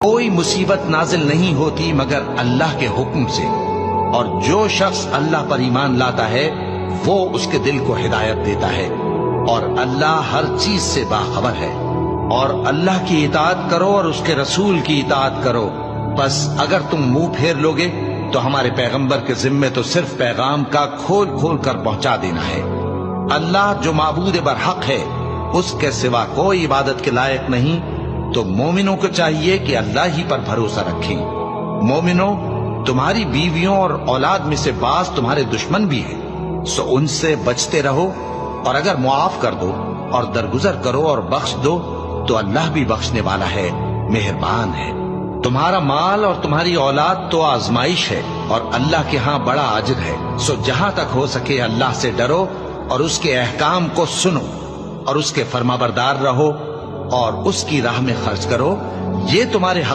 کوئی مصیبت نازل نہیں ہوتی مگر اللہ کے حکم سے، اور جو شخص اللہ پر ایمان لاتا ہے وہ اس کے دل کو ہدایت دیتا ہے، اور اللہ ہر چیز سے باخبر ہے۔ اور اللہ کی اطاعت کرو اور اس کے رسول کی اطاعت کرو، بس اگر تم منہ پھیر لوگے تو ہمارے پیغمبر کے ذمے تو صرف پیغام کا کھول کھول کر پہنچا دینا ہے۔ اللہ جو معبود برحق ہے، اس کے سوا کوئی عبادت کے لائق نہیں، تو مومنوں کو چاہیے کہ اللہ ہی پر بھروسہ رکھیں۔ مومنوں، تمہاری بیویوں اور اولاد میں سے بعض تمہارے دشمن بھی ہیں، سو ان سے بچتے رہو، اور اگر معاف کر دو اور درگزر کرو اور بخش دو تو اللہ بھی بخشنے والا ہے، مہربان ہے۔ تمہارا مال اور تمہاری اولاد تو آزمائش ہے، اور اللہ کے ہاں بڑا اجر ہے، سو جہاں تک ہو سکے اللہ سے ڈرو اور اس کے احکام کو سنو اور اس کے فرمانبردار رہو اور اس کی راہ میں خرچ کرو، یہ تمہارے حق